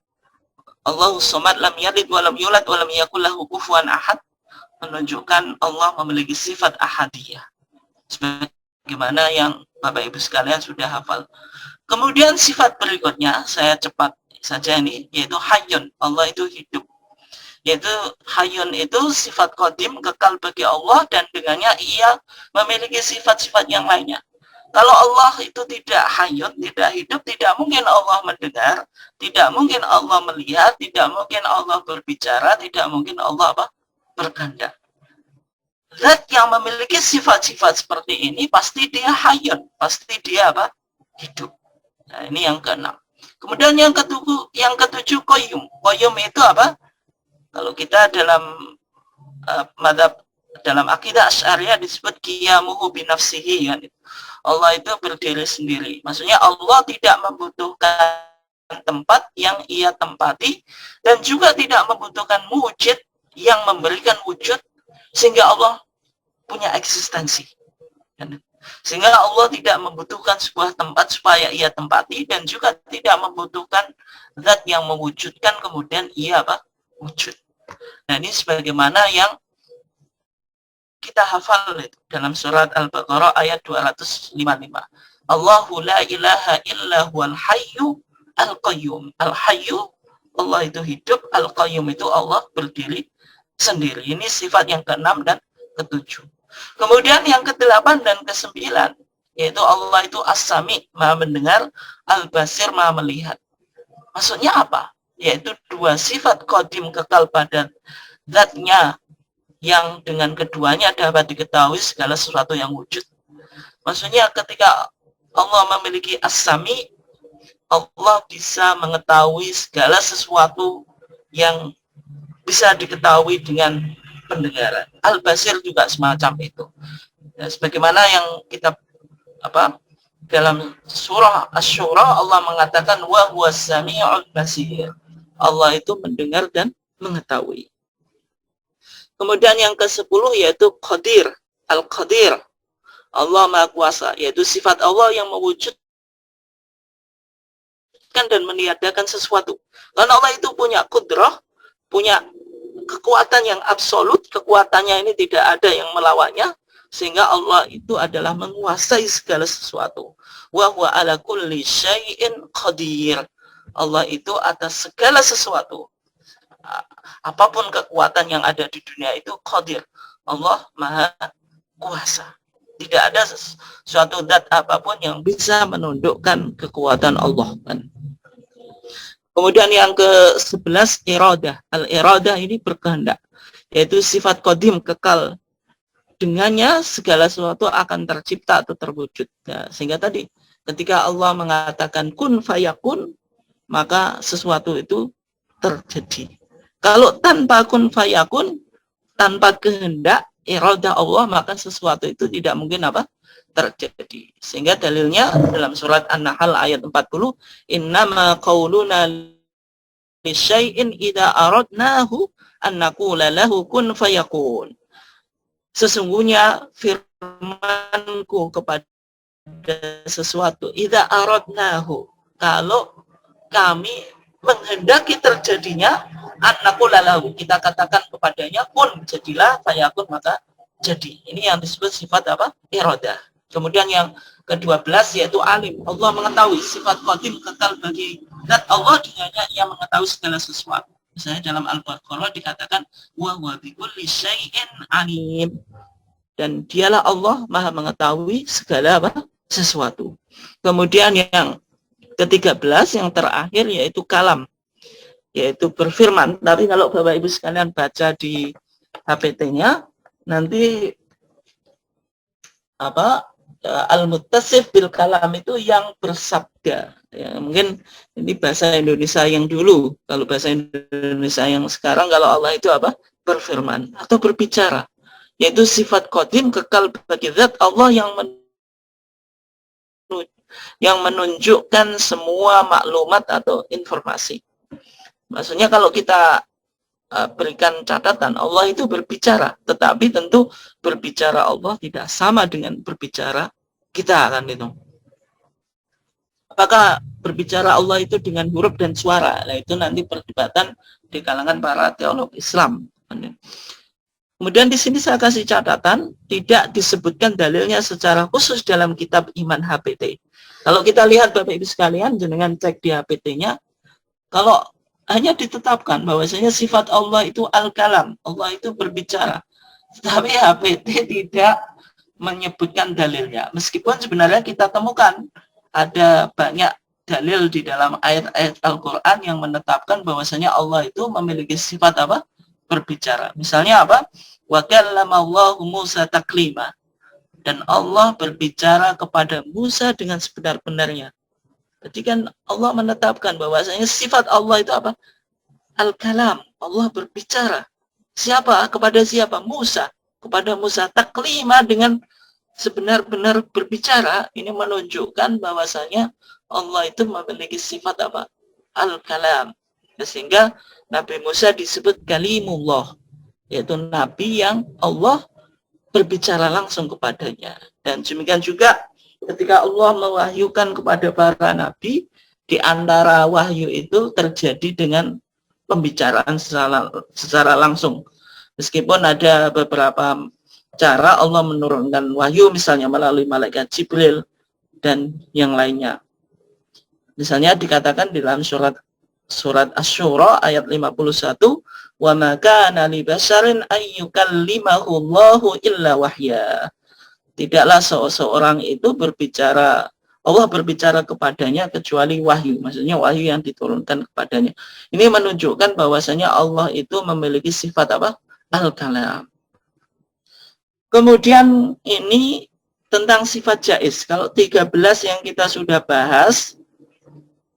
Allahus samad, lam yalid wa lam yulad wa lam yakul lahu kufuwan ahad, menunjukkan Allah memiliki sifat ahadiyah, sebagaimana yang Bapak Ibu sekalian sudah hafal. Kemudian sifat berikutnya, saya cepat saja ini, yaitu hayyun, Allah itu hidup. Yaitu hayyun itu sifat qadim, kekal bagi Allah, dan dengannya ia memiliki sifat-sifat yang lainnya. Kalau Allah itu tidak hayyun, tidak hidup, tidak mungkin Allah mendengar, tidak mungkin Allah melihat, tidak mungkin Allah berbicara, tidak mungkin Allah berkehendak. Zat yang memiliki sifat-sifat seperti ini pasti dia hayyun, pasti dia hidup. Nah, ini yang keenam. Kemudian yang ketujuh qayyum. Qayyum itu apa? Kalau kita dalam madzhab, dalam akidah Asy'ariyah disebut qiyamuhu binafsihi, kan? Allah itu berdiri sendiri. Maksudnya Allah tidak membutuhkan tempat yang ia tempati, dan juga tidak membutuhkan wujud yang memberikan wujud sehingga Allah punya eksistensi. Sehingga Allah tidak membutuhkan sebuah tempat supaya ia tempati, dan juga tidak membutuhkan zat yang mewujudkan kemudian ia wujud. Nah, ini sebagaimana yang kita hafal itu dalam surat Al-Baqarah ayat 255. Allahu la ilaha illa huwal hayyu al-qayyum. Al-hayyu, Allah itu hidup, al-qayyum itu Allah berdiri sendiri. Ini sifat yang ke-6 dan ke-7. Kemudian yang ke-8 dan ke-9, yaitu Allah itu as-sami, maha mendengar, al-basir, maha melihat. Maksudnya apa? Yaitu dua sifat qadim, kekal pada zatnya, yang dengan keduanya dapat diketahui segala sesuatu yang wujud. Maksudnya ketika Allah memiliki as-sami, Allah bisa mengetahui segala sesuatu yang bisa diketahui dengan pendengaran. Al-basir juga semacam itu. Dan sebagaimana yang kita dalam surah Asy-Syura, Allah mengatakan wa huwas sami'ul basir. Allah itu mendengar dan mengetahui. Kemudian yang ke-10 yaitu Qadir, Al-Qadir. Allah Maha Kuasa, yaitu sifat Allah yang mewujudkan dan meniadakan sesuatu. Karena Allah itu punya kudrah, punya kekuatan yang absolut, kekuatannya ini tidak ada yang melawannya, sehingga Allah itu adalah menguasai segala sesuatu. Wa huwa ala kulli syai'in qadir. Allah itu atas segala sesuatu. Apapun kekuatan yang ada di dunia itu qadir. Allah Maha Kuasa. Tidak ada suatu zat apapun yang bisa menundukkan kekuatan Allah. Kemudian yang ke-11 iradah. Al-iradah ini berkehendak, yaitu sifat qadim, kekal. Dengannya segala sesuatu akan tercipta atau terwujud. Nah, sehingga tadi ketika Allah mengatakan kun fayakun, maka sesuatu itu terjadi. Kalau tanpa kun fayakun, tanpa kehendak, iradah Allah, maka sesuatu itu tidak mungkin terjadi. Sehingga dalilnya dalam surat An-Nahl ayat 40, innama qauluna li syai'in idza aradnahu an naqula lahu kun fayakun. Sesungguhnya firmanku kepada sesuatu, idza aradnahu, kalau kami menghendaki terjadinya, an-naqula lahu, kita katakan kepadanya kun, jadilah, fayakun, maka jadi. Ini yang disebut sifat iradah. Kemudian yang ke-12 yaitu alim. Allah mengetahui, sifat qadim, kekal bagi zat Allah, dengannya ia mengetahui segala sesuatu. Misalnya dalam Al-Baqarah dikatakan wa huwa bikulli syai'in alim. Dan dialah Allah Maha mengetahui segala sesuatu. Kemudian yang ke-13 yang terakhir yaitu kalam, yaitu berfirman. Tapi kalau Bapak Ibu sekalian baca di HPT-nya, nanti al-muttasif bil kalam itu yang bersabda. Ya, mungkin ini bahasa Indonesia yang dulu. Kalau bahasa Indonesia yang sekarang, kalau Allah itu apa? Berfirman atau berbicara. Yaitu sifat qadim kekal bagi zat Allah yang menunjukkan semua maklumat atau informasi. Maksudnya kalau kita berikan catatan, Allah itu berbicara, tetapi tentu berbicara Allah tidak sama dengan berbicara kita, kan itu. Apakah berbicara Allah itu dengan huruf dan suara? Nah, itu nanti perdebatan di kalangan para teolog Islam. Kemudian di sini saya kasih catatan, tidak disebutkan dalilnya secara khusus dalam kitab Iman HPT. Kalau kita lihat Bapak Ibu sekalian, jenengan cek di HPT-nya, kalau hanya ditetapkan bahwasanya sifat Allah itu al-kalam, Allah itu berbicara. Tapi HPT tidak menyebutkan dalilnya. Meskipun sebenarnya kita temukan ada banyak dalil di dalam ayat-ayat Al-Quran yang menetapkan bahwasanya Allah itu memiliki sifat apa? Berbicara. Misalnya apa? Wa kallamallahu Musa taklima. Dan Allah berbicara kepada Musa dengan sebenar-benarnya. Jadi kan Allah menetapkan bahwasanya sifat Allah itu apa? Al-kalam. Allah berbicara. Siapa? Kepada siapa? Musa. Kepada Musa. Taklima dengan sebenar-benar berbicara. Ini menunjukkan bahwasanya Allah itu memiliki sifat apa? Al-kalam. Sehingga Nabi Musa disebut kalimullah, yaitu Nabi yang Allah berbicara langsung kepadanya. Dan demikian juga ketika Allah mewahyukan kepada para nabi, di antara wahyu itu terjadi dengan pembicaraan secara langsung. Meskipun ada beberapa cara Allah menurunkan wahyu, misalnya melalui malaikat Jibril dan yang lainnya. Misalnya dikatakan di dalam surat Asy-Syura ayat 51, wa ma kana li basharin ayyukallimahu Allahu illa wahya. Tidaklah seorang itu berbicara, Allah berbicara kepadanya kecuali wahyu. Maksudnya wahyu yang diturunkan kepadanya. Ini menunjukkan bahwasanya Allah itu memiliki sifat apa? Al-kalam. Kemudian ini tentang sifat jaiz. Kalau 13 yang kita sudah bahas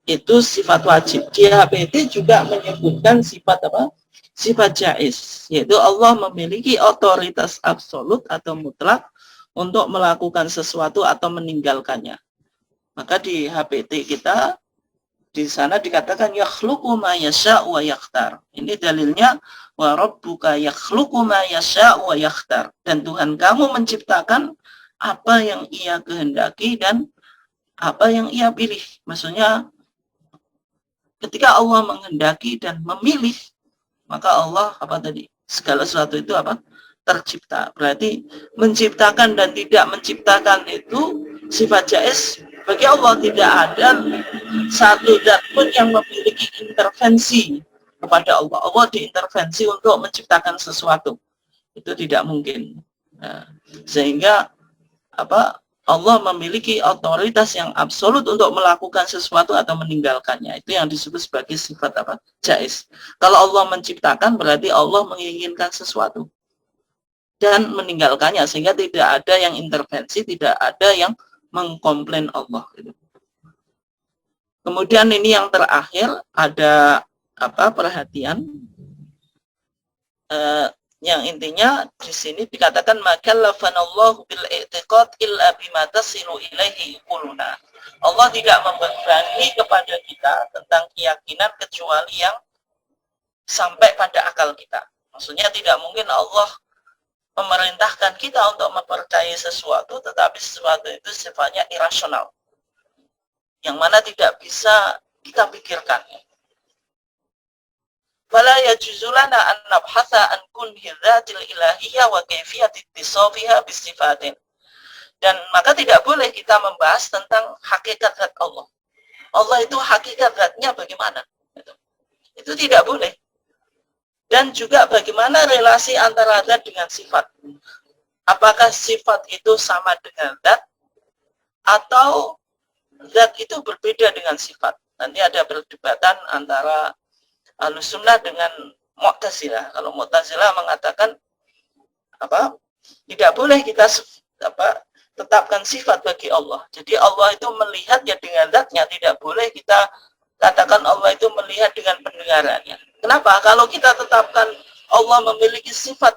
itu sifat wajib. Di HPT juga menyebutkan sifat apa? Sifat jaiz, yaitu Allah memiliki otoritas absolut atau mutlak untuk melakukan sesuatu atau meninggalkannya. Maka di HPT kita di sana dikatakan yakhluqu ma yasha'u wa yakhtar. Ini dalilnya wa rabbuka yakhluqu ma yasha'u wa yakhtar. Dan Tuhan kamu menciptakan apa yang Ia kehendaki dan apa yang Ia pilih. Maksudnya ketika Allah menghendaki dan memilih, maka Allah apa tadi? Segala sesuatu itu apa? Tercipta. Berarti menciptakan dan tidak menciptakan itu sifat jaiz bagi Allah. Tidak ada satu zat pun yang memiliki intervensi kepada Allah. Allah diintervensi untuk menciptakan sesuatu. Itu tidak mungkin. Nah, sehingga apa? Allah memiliki otoritas yang absolut untuk melakukan sesuatu atau meninggalkannya. Itu yang disebut sebagai sifat apa? Jaiz. Kalau Allah menciptakan berarti Allah menginginkan sesuatu dan meninggalkannya, sehingga tidak ada yang intervensi, tidak ada yang mengkomplain Allah. Kemudian ini yang terakhir ada apa? Perhatian. Yang intinya di sini dikatakan makallafanallahu bil i'tiqad illa bima tasilu ilaihi quluna. Allah tidak membebani kepada kita tentang keyakinan kecuali yang sampai pada akal kita. Maksudnya tidak mungkin Allah memerintahkan kita untuk mempercayai sesuatu, tetapi sesuatu itu sifatnya irasional, yang mana tidak bisa kita pikirkan. Fala yajuzulana an nabhatha an kunhi dzatil ilahiyah wa kaifiyat ittisafiha bisifatin. Dan maka tidak boleh kita membahas tentang hakikat zat Allah. Allah itu hakikat zatnya bagaimana? Itu tidak boleh. Dan juga bagaimana relasi antara zat dengan sifat. Apakah sifat itu sama dengan zat atau zat itu berbeda dengan sifat? Nanti ada perdebatan antara Ahlussunnah dengan Mu'tazilah. Kalau Mu'tazilah mengatakan apa? Tidak boleh kita tetapkan sifat bagi Allah. Jadi Allah itu melihat ya dengan zatnya, tidak boleh kita katakan Allah itu melihat dengan pendengarannya. Kenapa? Kalau kita tetapkan Allah memiliki sifat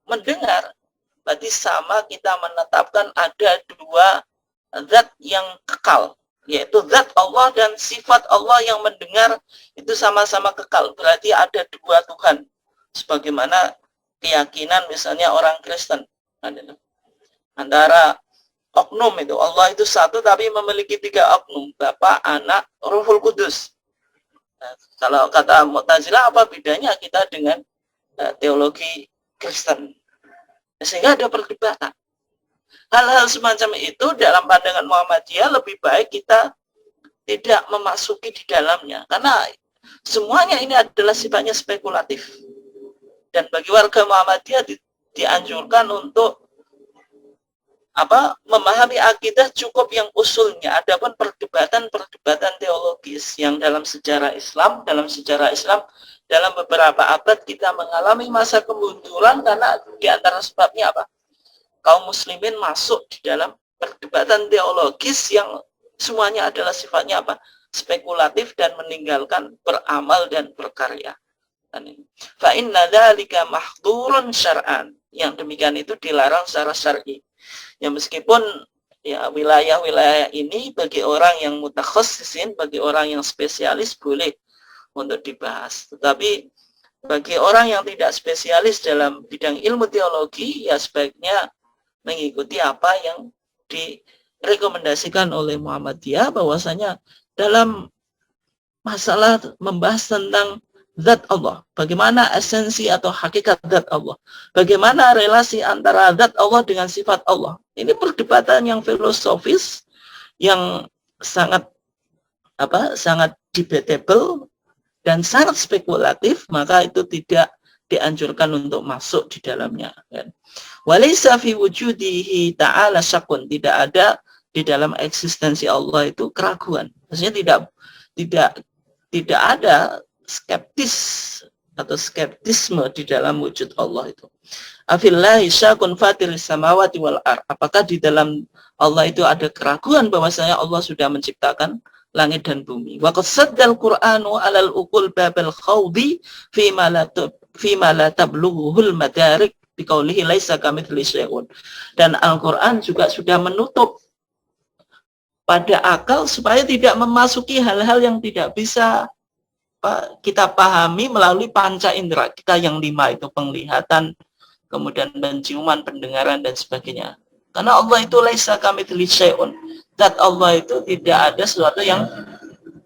mendengar, berarti sama kita menetapkan ada dua zat yang kekal, yaitu zat Allah dan sifat Allah yang mendengar itu sama-sama kekal. Berarti ada dua Tuhan, sebagaimana keyakinan misalnya orang Kristen. Antara oknum itu, Allah itu satu tapi memiliki tiga oknum, Bapa, Anak, Ruhul Kudus. Nah, kalau kata Mu'tazilah, apa bedanya kita dengan teologi Kristen? Sehingga ada perdebatan. Hal-hal semacam itu dalam pandangan Muhammadiyah lebih baik kita tidak memasuki di dalamnya, karena semuanya ini adalah sifatnya spekulatif. Dan bagi warga Muhammadiyah dianjurkan untuk memahami akidah cukup yang usulnya. Adapun perdebatan teologis yang dalam sejarah Islam dalam beberapa abad kita mengalami masa kemunduran karena di antara sebabnya apa? Kaum muslimin masuk di dalam perdebatan teologis yang semuanya adalah sifatnya apa? Spekulatif dan meninggalkan beramal dan berkarya. Fa inna dzalika mahdhurun syar'an. Yang demikian itu dilarang secara syar'i. Ya meskipun ya wilayah-wilayah ini bagi orang yang mutakhassisin, bagi orang yang spesialis boleh untuk dibahas. Tetapi bagi orang yang tidak spesialis dalam bidang ilmu teologi, ya sebaiknya mengikuti apa yang direkomendasikan oleh Muhammadiyah, bahwasanya dalam masalah membahas tentang zat Allah, bagaimana esensi atau hakikat zat Allah, bagaimana relasi antara zat Allah dengan sifat Allah. Ini perdebatan yang filosofis, yang sangat debatable dan sangat spekulatif, maka itu tidak dianjurkan untuk masuk di dalamnya. Walaysa fi wujudihi ta'ala syakun, tidak ada di dalam eksistensi Allah itu keraguan. Maksudnya tidak ada skeptis atau skeptisme di dalam wujud Allah itu. Afillahi syakun fatiris samawati wal ar. Apakah di dalam Allah itu ada keraguan bahwasanya Allah sudah menciptakan langit dan bumi? Wa qad saddal Qur'anu 'alal uqul babal khawdi fi ma la tablughuhul madarik biqaulihi laisa kamitsli syai'un. Dan Al-Qur'an juga sudah menutup pada akal supaya tidak memasuki hal-hal yang tidak bisa kita pahami melalui panca indera kita yang 5 itu, penglihatan, kemudian penciuman, pendengaran dan sebagainya. Karena Allah itu laisa kamitsli syai'un. Zat Allah itu tidak ada sesuatu yang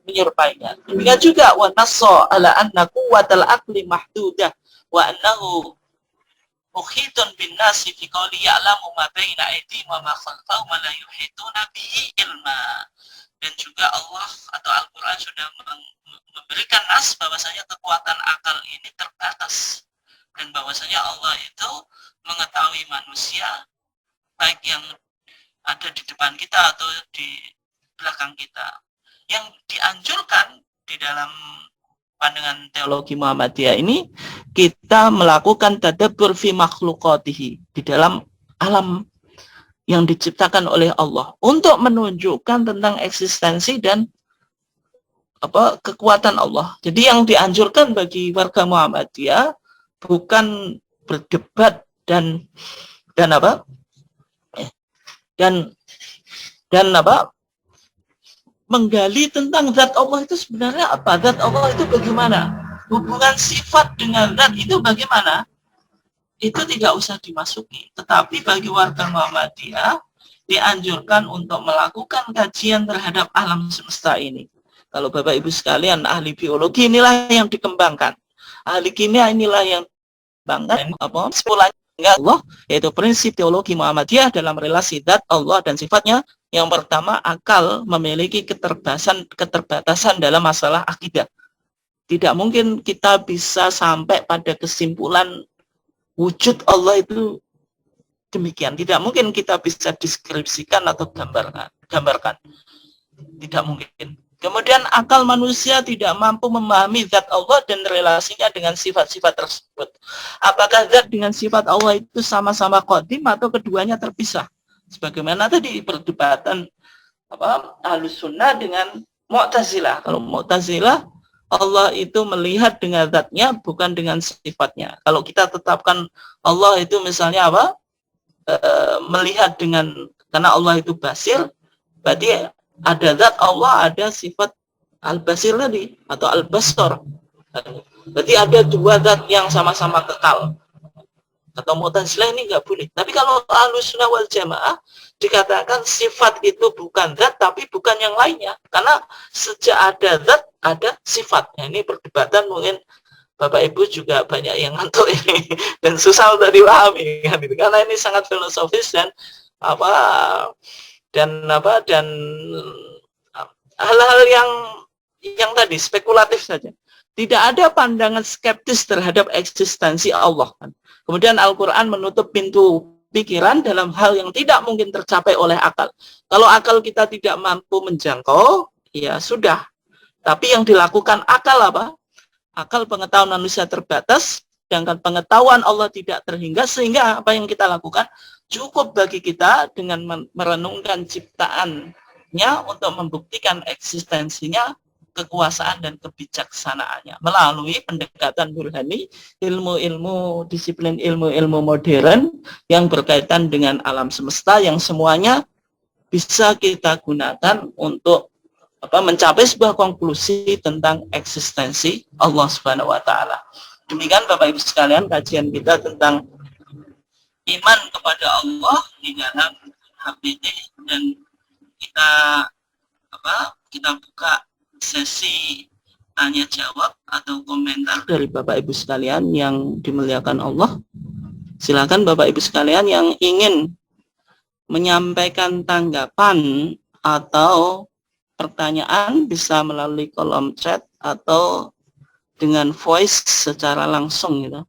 menyerupainya. Demikian juga wa nassa ala anna quwwatal aqli mahdudah wa annahu muhitun bin nasi fi qouli ya'lamu ma baina aydihim wa ma khalfahum wa la yuhituna bihi ilma. Dan juga Allah atau Al-Qur'an sudah memberikan nas bahwasanya kekuatan akal ini terbatas, dan bahwasanya Allah itu mengetahui manusia baik yang ada di depan kita atau di belakang kita. Yang dianjurkan di dalam pandangan teologi Muhammadiyah ini, kita melakukan tadabbur fi makhluqatihi, di dalam alam yang diciptakan oleh Allah, untuk menunjukkan tentang eksistensi dan kekuatan Allah. Jadi yang dianjurkan bagi warga Muhammadiyah bukan berdebat dan menggali tentang zat Allah itu sebenarnya apa, zat Allah itu bagaimana, hubungan sifat dengan zat itu bagaimana, itu tidak usah dimasuki. Tetapi bagi warga Muhammadiyah dianjurkan untuk melakukan kajian terhadap alam semesta ini. Kalau Bapak Ibu sekalian, ahli biologi inilah yang dikembangkan, ahli kimia inilah yang dikembangkan, sepulahnya Allah, yaitu prinsip teologi Muhammadiyah dalam relasi zat Allah dan sifatnya. Yang pertama, akal memiliki keterbatasan dalam masalah akidah. Tidak mungkin kita bisa sampai pada kesimpulan wujud Allah itu demikian. Tidak mungkin kita bisa deskripsikan atau gambarkan. Tidak mungkin. Kemudian akal manusia tidak mampu memahami zat Allah dan relasinya dengan sifat-sifat tersebut. Apakah zat dengan sifat Allah itu sama-sama qadim atau keduanya terpisah? Sebagaimana tadi perdebatan Ahlus Sunnah dengan Mu'tazilah. Kalau Mu'tazilah, Allah itu melihat dengan zatnya, bukan dengan sifatnya. Kalau kita tetapkan Allah itu misalnya melihat dengan, karena Allah itu basir, berarti ada zat Allah, ada sifat al-basir tadi, atau al-basar. Berarti ada dua zat yang sama-sama kekal. Atau Mu'tazilah ini nggak boleh. Tapi kalau Ahlussunnah wal Jamaah dikatakan sifat itu bukan zat, tapi bukan yang lainnya. Karena sejak ada zat, ada sifat. Nah, ini perdebatan mungkin Bapak Ibu juga banyak yang ngantuk ini dan susah untuk dipahami kan itu. Karena ini sangat filosofis dan dan hal-hal yang tadi spekulatif saja. Tidak ada pandangan skeptis terhadap eksistensi Allah. Kemudian Al-Quran menutup pintu pikiran dalam hal yang tidak mungkin tercapai oleh akal. Kalau akal kita tidak mampu menjangkau, ya sudah. Tapi yang dilakukan akal apa? Akal pengetahuan manusia terbatas, sedangkan pengetahuan Allah tidak terhingga, sehingga apa yang kita lakukan cukup bagi kita dengan merenungkan ciptaannya untuk membuktikan eksistensinya, kekuasaan dan kebijaksanaannya melalui pendekatan burhani, ilmu-ilmu, disiplin ilmu-ilmu modern yang berkaitan dengan alam semesta, yang semuanya bisa kita gunakan untuk mencapai sebuah konklusi tentang eksistensi Allah Subhanahu wa taala. Demikian Bapak Ibu sekalian kajian kita tentang iman kepada Allah di dalam HBD, dan kita buka sesi tanya jawab atau komentar dari Bapak Ibu sekalian yang dimuliakan Allah. Silakan Bapak Ibu sekalian yang ingin menyampaikan tanggapan atau pertanyaan bisa melalui kolom chat atau dengan voice secara langsung gitu.